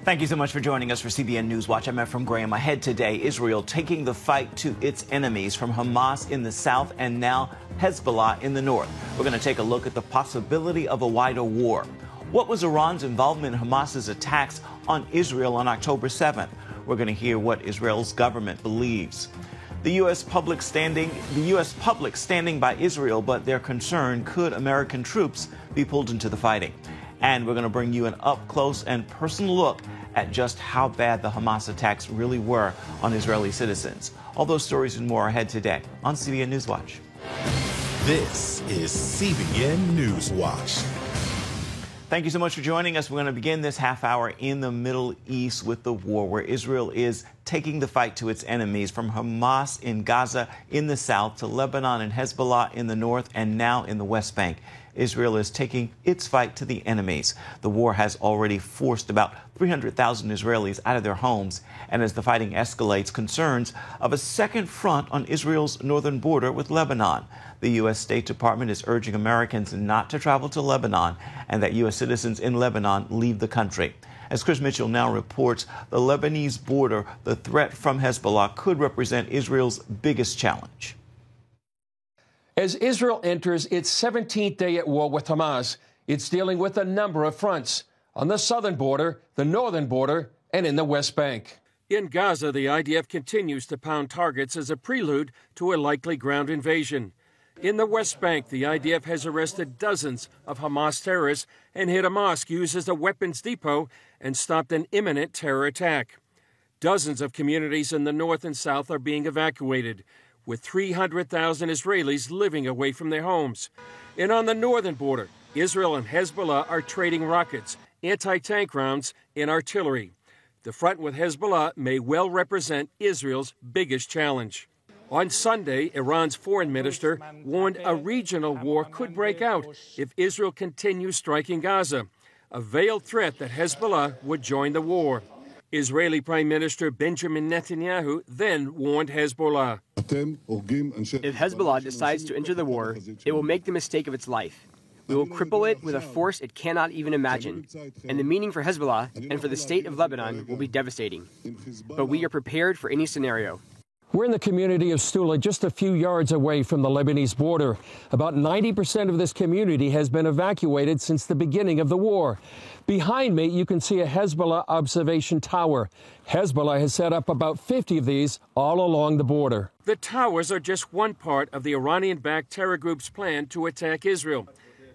Thank you so much for joining us for CBN NewsWatch. I'm Ephraim Graham. Ahead today, Israel taking the fight to its enemies, from Hamas in the south and now Hezbollah in the north. We're going to take a look at the possibility of a wider war. What was Iran's involvement in Hamas's attacks on Israel on October 7th? We're going to hear what Israel's government believes. The U.S. public standing by Israel, but they're concerned, could American troops be pulled into the fighting? And we're going to bring you an up-close and personal look at just how bad the Hamas attacks really were on Israeli citizens. All those stories and more ahead today on CBN NewsWatch. This is CBN NewsWatch. Thank you so much for joining us. We're going to begin this half hour in the Middle East with the war, where Israel is taking the fight to its enemies, from Hamas in Gaza in the south to Lebanon and Hezbollah in the north and now in the West Bank. Israel is taking its fight to the enemies. The war has already forced about 300,000 Israelis out of their homes. And as the fighting escalates, concerns of a second front on Israel's northern border with Lebanon. The U.S. State Department is urging Americans not to travel to Lebanon and that U.S. citizens in Lebanon leave the country. As Chris Mitchell now reports, the Lebanese border, the threat from Hezbollah could represent Israel's biggest challenge. As Israel enters its 17th day at war with Hamas, it's dealing with a number of fronts on the southern border, the northern border, and in the West Bank. In Gaza, the IDF continues to pound targets as a prelude to a likely ground invasion. In the West Bank, the IDF has arrested dozens of Hamas terrorists and hit a mosque used as a weapons depot and stopped an imminent terror attack. Dozens of communities in the north and south are being evacuated, with 300,000 Israelis living away from their homes. And on the northern border, Israel and Hezbollah are trading rockets, anti-tank rounds, and artillery. The front with Hezbollah may well represent Israel's biggest challenge. On Sunday, Iran's foreign minister warned a regional war could break out if Israel continues striking Gaza, a veiled threat that Hezbollah would join the war. Israeli Prime Minister Benjamin Netanyahu then warned Hezbollah. If Hezbollah decides to enter the war, it will make the mistake of its life. We will cripple it with a force it cannot even imagine. And the meaning for Hezbollah and for the state of Lebanon will be devastating. But we are prepared for any scenario. We're in the community of Stula, just a few yards away from the Lebanese border. About 90% of this community has been evacuated since the beginning of the war. Behind me, you can see a Hezbollah observation tower. Hezbollah has set up about 50 of these all along the border. The towers are just one part of the Iranian-backed terror group's plan to attack Israel.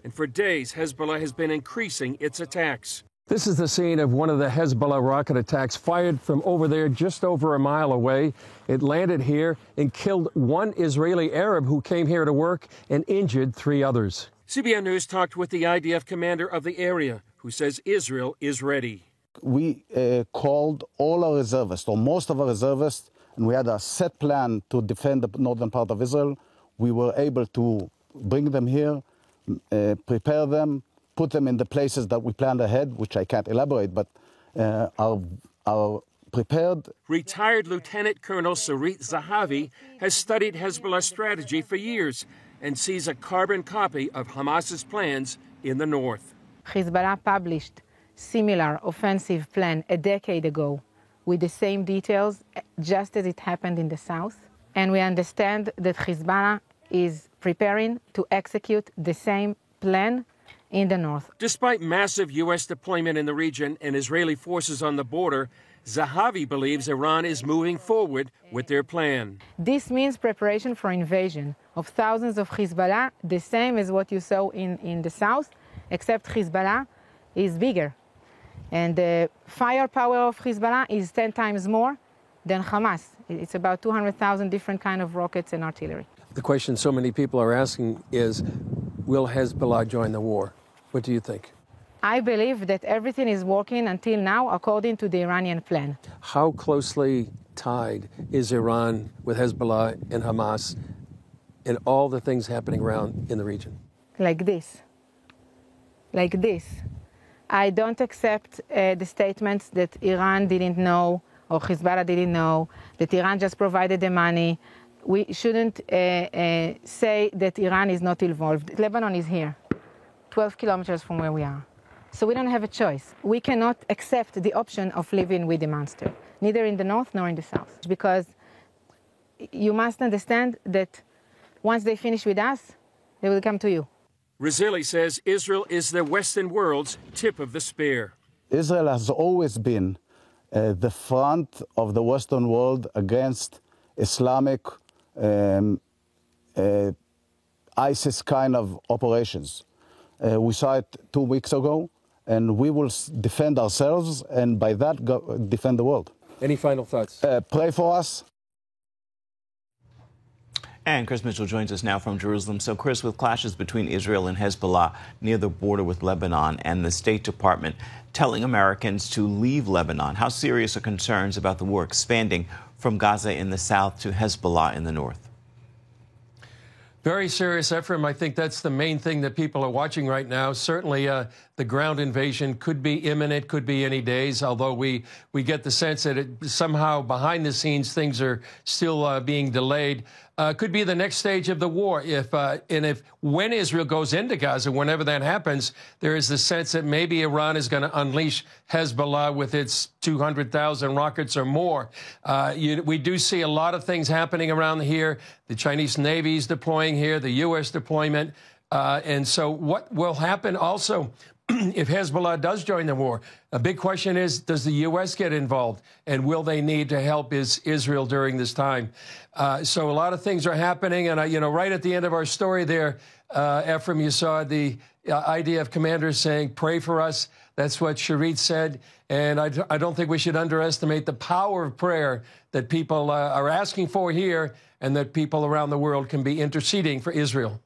And for days, Hezbollah has been increasing its attacks. This is the scene of one of the Hezbollah rocket attacks fired from over there, just over a mile away. It landed here and killed one Israeli Arab who came here to work and injured 3 others. CBN News talked with the IDF commander of the area, who says Israel is ready. We called all our reservists, or most of our reservists, and we had a set plan to defend the northern part of Israel. We were able to bring them here, prepare them, put them in the places that we planned ahead, which I can't elaborate, but are prepared. Retired Lieutenant Colonel Sarit Zahavi has studied Hezbollah's strategy for years and sees a carbon copy of Hamas's plans in the north. Hezbollah published similar offensive plan a decade ago with the same details, just as it happened in the south. And we understand that Hezbollah is preparing to execute the same plan in the north. Despite massive U.S. deployment in the region and Israeli forces on the border, Zahavi believes Iran is moving forward with their plan. This means preparation for invasion of thousands of Hezbollah, the same as what you saw in the south, except Hezbollah is bigger. And the firepower of Hezbollah is 10 times more than Hamas. It's about 200,000 different kinds of rockets and artillery. The question so many people are asking is, will Hezbollah join the war? What do you think? I believe that everything is working until now according to the Iranian plan. How closely tied is Iran with Hezbollah and Hamas and all the things happening around in the region? Like this. Like this. I don't accept the statements that Iran didn't know or Hezbollah didn't know, that Iran just provided the money. We shouldn't say that Iran is not involved. Lebanon is here, 12 kilometers from where we are. So we don't have a choice. We cannot accept the option of living with the monster, neither in the north nor in the south, because you must understand that once they finish with us, they will come to you. Razili says Israel is the Western world's tip of the spear. Israel has always been the front of the Western world against Islamic ISIS kind of operations. We saw it 2 weeks ago, and we will defend ourselves, and by that, defend the world. Any final thoughts? Pray for us. And Chris Mitchell joins us now from Jerusalem. So, Chris, with clashes between Israel and Hezbollah near the border with Lebanon and the State Department telling Americans to leave Lebanon, how serious are concerns about the war expanding from Gaza in the south to Hezbollah in the north? Very serious, Ephraim. I think that's the main thing that people are watching right now. Certainly, the ground invasion could be imminent, could be any days, although we get the sense that somehow behind the scenes things are still being delayed. Could be the next stage of the war. If when Israel goes into Gaza, whenever that happens, there is the sense that maybe Iran is going to unleash Hezbollah with its 200,000 rockets or more. We do see a lot of things happening around here. The Chinese Navy is deploying here, the U.S. deployment. And so what will happen also if Hezbollah does join the war? A big question is, does the U.S. get involved? And will they need to help Israel during this time? So a lot of things are happening. And, right at the end of our story there, Ephraim, you saw the IDF commander saying, pray for us. That's what Sharit said. And I don't think we should underestimate the power of prayer that people are asking for here and that people around the world can be interceding for Israel.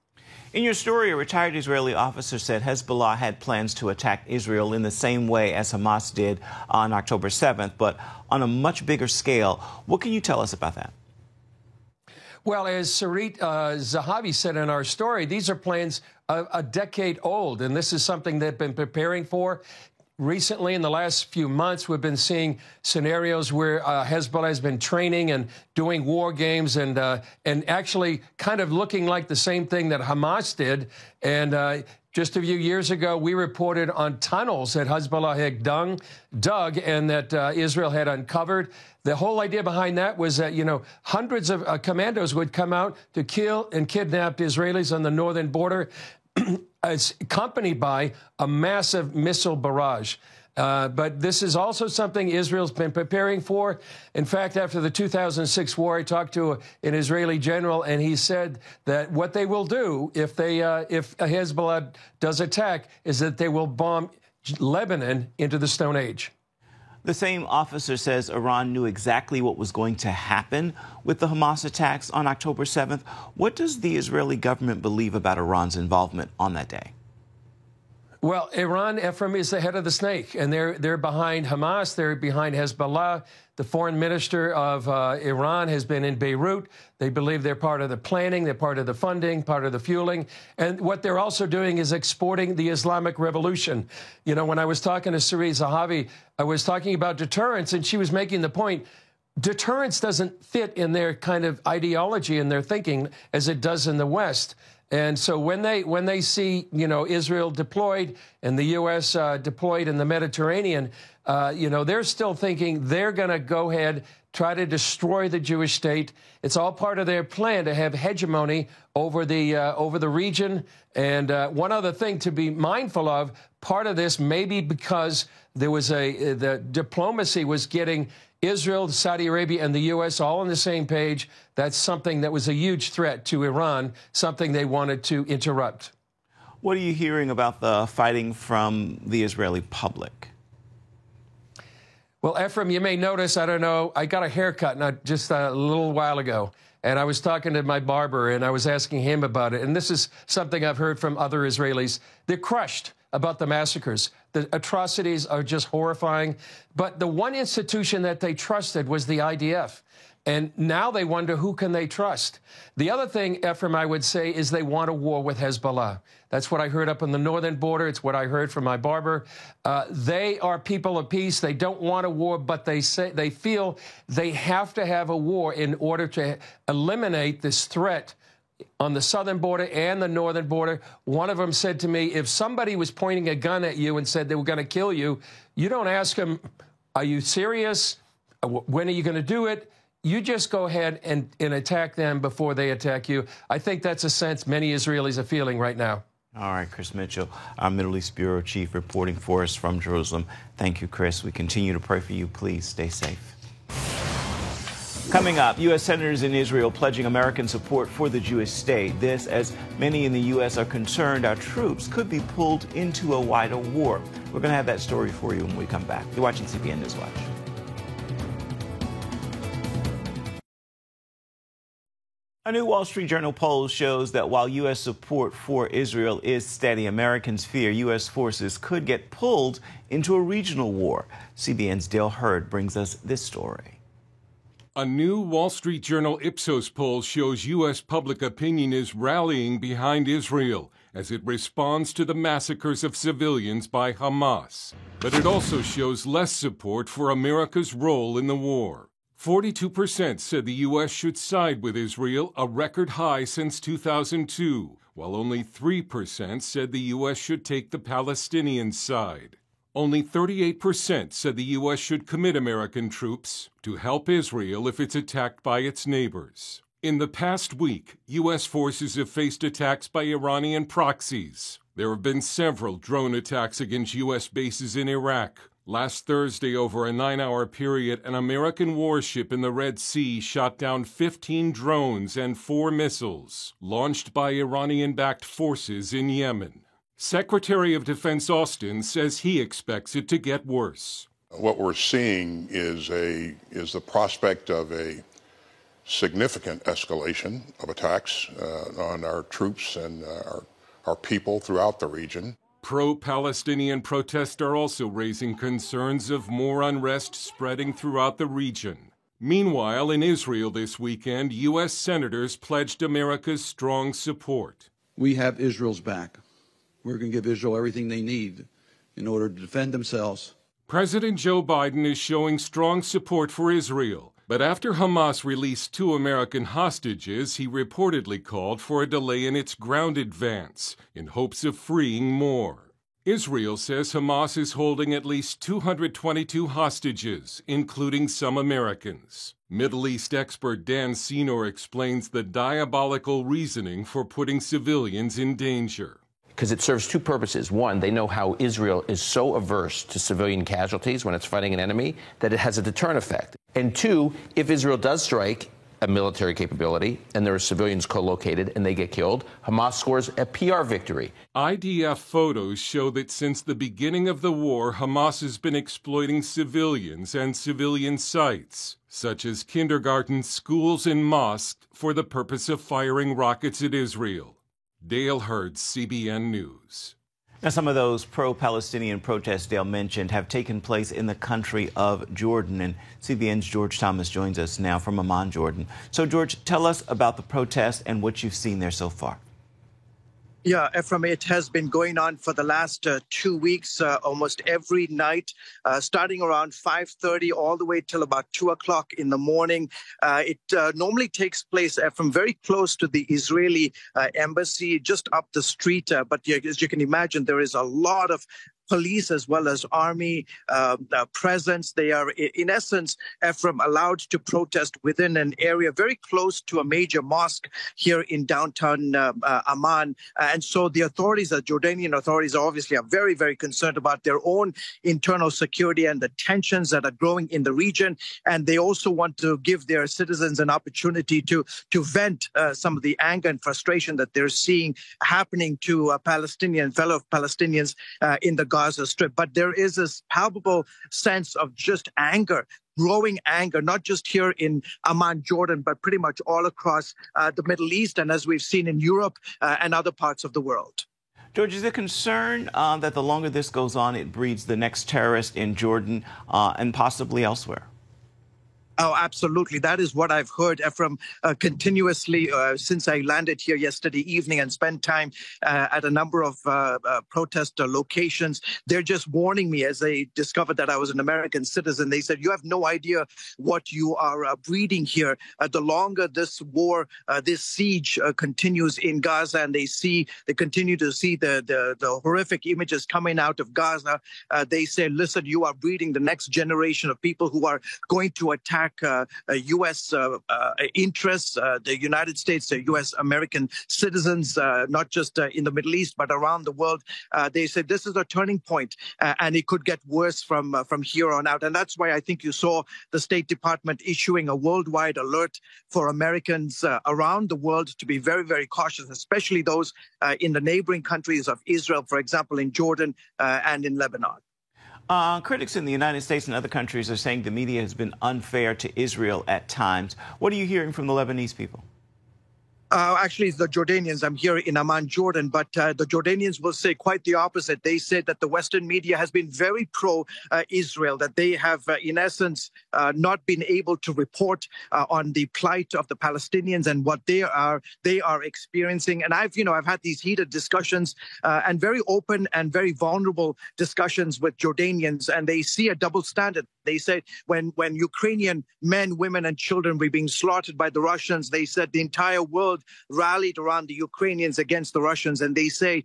In your story, a retired Israeli officer said Hezbollah had plans to attack Israel in the same way as Hamas did on October 7th, but on a much bigger scale. What can you tell us about that? Well, as Sarit Zahavi said in our story, these are plans a decade old, and this is something they've been preparing for. Recently, in the last few months, we've been seeing scenarios where Hezbollah has been training and doing war games and actually kind of looking like the same thing that Hamas did. And just a few years ago, we reported on tunnels that Hezbollah had dug and that Israel had uncovered. The whole idea behind that was that, hundreds of commandos would come out to kill and kidnap Israelis on the northern border, accompanied by a massive missile barrage. But this is also something Israel's been preparing for. In fact, after the 2006 war, I talked to an Israeli general, and he said that what they will do if Hezbollah does attack is that they will bomb Lebanon into the Stone Age. The same officer says Iran knew exactly what was going to happen with the Hamas attacks on October 7th. What does the Israeli government believe about Iran's involvement on that day? Well, Iran, Ephraim, is the head of the snake, and they're behind Hamas. They're behind Hezbollah. The foreign minister of Iran has been in Beirut. They believe they're part of the planning, they're part of the funding, part of the fueling. And what they're also doing is exporting the Islamic Revolution. When I was talking to Sarit Zahavi, I was talking about deterrence, and she was making the point, deterrence doesn't fit in their kind of ideology and their thinking as it does in the West. And so when they see, Israel deployed and the U.S. deployed in the Mediterranean, they're still thinking they're going to go ahead, try to destroy the Jewish state. It's all part of their plan to have hegemony over the region. And one other thing to be mindful of, part of this may be because there was the diplomacy was getting Israel, Saudi Arabia, and the U.S. all on the same page. That's something that was a huge threat to Iran, something they wanted to interrupt. What are you hearing about the fighting from the Israeli public? Well, Ephraim, you may notice, I don't know, I got a haircut just a little while ago, and I was talking to my barber, and I was asking him about it. And this is something I've heard from other Israelis. They're crushed about the massacres. The atrocities are just horrifying. But the one institution that they trusted was the IDF. And now they wonder, who can they trust? The other thing, Ephraim, I would say, is they want a war with Hezbollah. That's what I heard up on the northern border. It's what I heard from my barber. They are people of peace. They don't want a war, but they feel they have to have a war in order to eliminate this threat on the southern border and the northern border. One of them said to me, if somebody was pointing a gun at you and said they were going to kill you, you don't ask them, are you serious? When are you going to do it? You just go ahead and attack them before they attack you. I think that's a sense many Israelis are feeling right now. All right, Chris Mitchell, our Middle East Bureau Chief, reporting for us from Jerusalem. Thank you, Chris. We continue to pray for you. Please stay safe. Coming up, U.S. senators in Israel pledging American support for the Jewish state. This, as many in the U.S. are concerned our troops could be pulled into a wider war. We're going to have that story for you when we come back. You're watching CBN NewsWatch. A new Wall Street Journal poll shows that while U.S. support for Israel is steady, Americans fear U.S. forces could get pulled into a regional war. CBN's Dale Hurd brings us this story. A new Wall Street Journal Ipsos poll shows U.S. public opinion is rallying behind Israel as it responds to the massacres of civilians by Hamas. But it also shows less support for America's role in the war. 42% said the U.S. should side with Israel, a record high since 2002, while only 3% said the U.S. should take the Palestinian side. Only 38% said the U.S. should commit American troops to help Israel if it's attacked by its neighbors. In the past week, U.S. forces have faced attacks by Iranian proxies. There have been several drone attacks against U.S. bases in Iraq. Last Thursday, over a 9-hour period, an American warship in the Red Sea shot down 15 drones and 4 missiles launched by Iranian-backed forces in Yemen. Secretary of Defense Austin says he expects it to get worse. What we're seeing is the prospect of a significant escalation of attacks on our troops and our people throughout the region. Pro-Palestinian protests are also raising concerns of more unrest spreading throughout the region. Meanwhile, in Israel this weekend, U.S. senators pledged America's strong support. We have Israel's back. We're going to give Israel everything they need in order to defend themselves. President Joe Biden is showing strong support for Israel. But after Hamas released 2 American hostages, he reportedly called for a delay in its ground advance in hopes of freeing more. Israel says Hamas is holding at least 222 hostages, including some Americans. Middle East expert Dan Senor explains the diabolical reasoning for putting civilians in danger. Because it serves 2 purposes. One, they know how Israel is so averse to civilian casualties when it's fighting an enemy that it has a deterrent effect. And 2, if Israel does strike a military capability and there are civilians co-located and they get killed, Hamas scores a PR victory. IDF photos show that since the beginning of the war, Hamas has been exploiting civilians and civilian sites, such as kindergartens, schools, and mosques, for the purpose of firing rockets at Israel. Dale Hurd, CBN News. Now, some of those pro-Palestinian protests Dale mentioned have taken place in the country of Jordan, and CBN's George Thomas joins us now from Amman, Jordan. So, George, tell us about the protests and what you've seen there so far. Yeah, Ephraim, it has been going on for the last 2 weeks, almost every night, starting around 5:30 all the way till about 2 o'clock in the morning. It normally takes place, Ephraim, very close to the Israeli embassy, just up the street. But as you can imagine, there is a lot of police as well as army presence. They are, in essence, Ephraim, allowed to protest within an area very close to a major mosque here in downtown Amman. And so the authorities, the Jordanian authorities, obviously are very, very concerned about their own internal security and the tensions that are growing in the region. And they also want to give their citizens an opportunity to vent some of the anger and frustration that they're seeing happening to fellow Palestinians in the Gaza Strip. But there is this palpable sense of just anger, growing anger, not just here in Amman, Jordan, but pretty much all across the Middle East and as we've seen in Europe and other parts of the world. George, is there concern that the longer this goes on, it breeds the next terrorist in Jordan and possibly elsewhere? Oh, absolutely. That is what I've heard from continuously since I landed here yesterday evening and spent time at a number of protest locations. They're just warning me as they discovered that I was an American citizen. They said, you have no idea what you are breeding here. The longer this war, this siege continues in Gaza, and they continue to see the horrific images coming out of Gaza, they say, listen, you are breeding the next generation of people who are going to attack U.S. interests, the United States, U.S. American citizens, not just in the Middle East, but around the world. They said this is a turning point, and it could get worse from here on out. And that's why I think you saw the State Department issuing a worldwide alert for Americans around the world to be very, very cautious, especially those in the neighboring countries of Israel, for example, in Jordan and in Lebanon. Critics in the United States and other countries are saying the media has been unfair to Israel at times. What are you hearing from the Lebanese people? Actually, it's the Jordanians. I'm here in Amman, Jordan, but the Jordanians will say quite the opposite. They said that the Western media has been very pro-Israel, that they have, in essence, not been able to report on the plight of the Palestinians and what they are experiencing. And I've had these heated discussions and very open and very vulnerable discussions with Jordanians, and they see a double standard. They say when Ukrainian men, women, and children were being slaughtered by the Russians, they said the entire world rallied around the Ukrainians against the Russians. And they say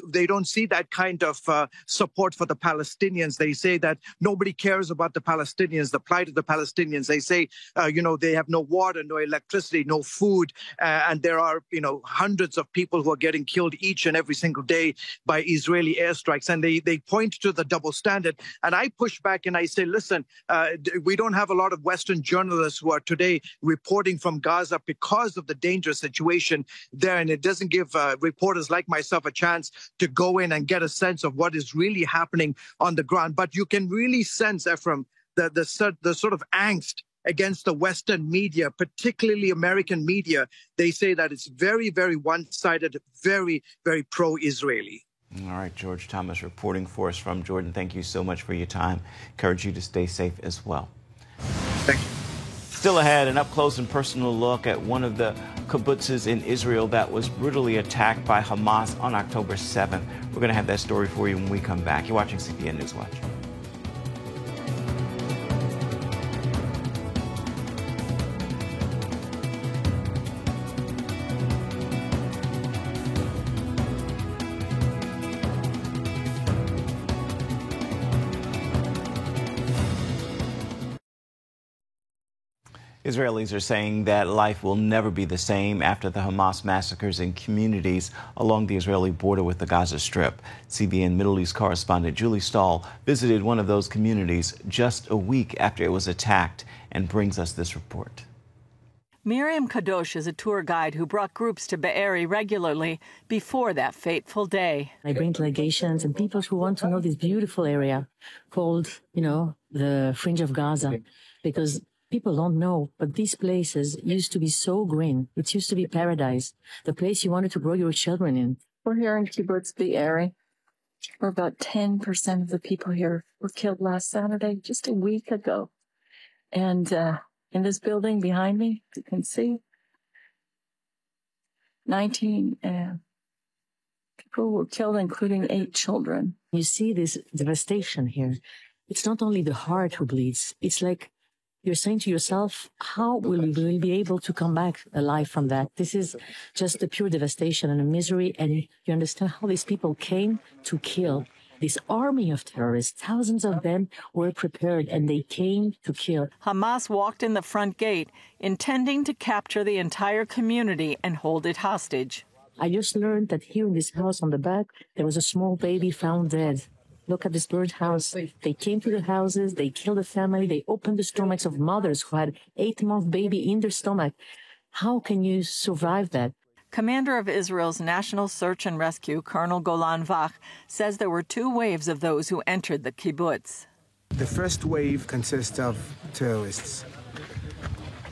they don't see that kind of support for the Palestinians. They say that nobody cares about the Palestinians, the plight of the Palestinians. They say, they have no water, no electricity, no food. And there are, hundreds of people who are getting killed each and every single day by Israeli airstrikes. And they point to the double standard. And I push back and I say, listen, we don't have a lot of Western journalists who are today reporting from Gaza because of the dangerous situation there, and it doesn't give reporters like myself a chance to go in and get a sense of what is really happening on the ground. But you can really sense, Ephraim, the sort of angst against the Western media, particularly American media. They say that it's very, very one-sided, very, very pro-Israeli. All right, George Thomas reporting for us from Jordan. Thank you so much for your time. Encourage you to stay safe as well. Thank you. Still ahead, an up-close and personal look at one of the kibbutzes in Israel that was brutally attacked by Hamas on October 7th. We're going to have that story for you when we come back. You're watching CBN NewsWatch. Israelis are saying that life will never be the same after the Hamas massacres in communities along the Israeli border with the Gaza Strip. CBN Middle East correspondent Julie Stahl visited one of those communities just a week after it was attacked and brings us this report. Miriam Kadosh is a tour guide who brought groups to Be'eri regularly before that fateful day. I bring delegations and people who want to know this beautiful area called, the Fringe of Gaza, because people don't know, but these places used to be so green. It used to be paradise, the place you wanted to grow your children in. We're here in kibbutz Be'eri, where about 10% of the people here were killed last Saturday, just a week ago. And in this building behind me, you can see 19 people were killed, including 8 children. You see this devastation here. It's not only the heart who bleeds. It's like you're saying to yourself, how will we be able to come back alive from that? This is just a pure devastation and a misery. And you understand how these people came to kill. This army of terrorists, thousands of them were prepared and they came to kill. Hamas walked in the front gate, intending to capture the entire community and hold it hostage. I just learned that here in this house on the back, there was a small baby found dead. Look at this burnt house. They came to the houses, they killed the family, they opened the stomachs of mothers who had 8-month baby in their stomach. How can you survive that? Commander of Israel's National Search and Rescue, Colonel Golan Vach, says there were 2 waves of those who entered the kibbutz. The first wave consists of terrorists.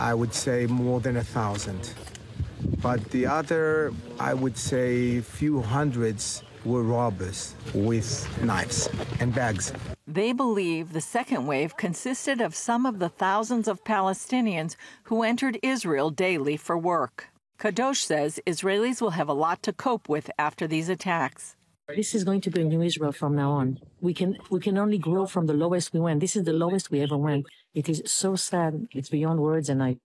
I would say more than 1,000. But the other, I would say few hundreds, were robbers with knives and bags. They believe the second wave consisted of some of the thousands of Palestinians who entered Israel daily for work. Kadosh says Israelis will have a lot to cope with after these attacks. This is going to be a new Israel from now on. We can only grow from the lowest we went. This is the lowest we ever went. It is so sad. It's beyond words, and I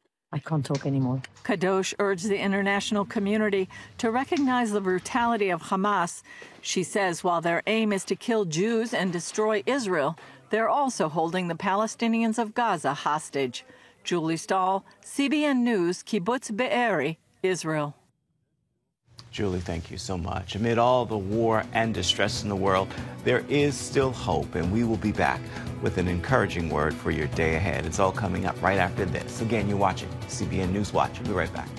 can't talk anymore. Kadosh urged the international community to recognize the brutality of Hamas. She says while their aim is to kill Jews and destroy Israel, they're also holding the Palestinians of Gaza hostage. Julie Stahl, CBN News, Kibbutz Be'eri, Israel. Julie, thank you so much. Amid all the war and distress in the world, there is still hope, and we will be back with an encouraging word for your day ahead. It's all coming up right after this. Again, you're watching CBN NewsWatch. We'll be right back.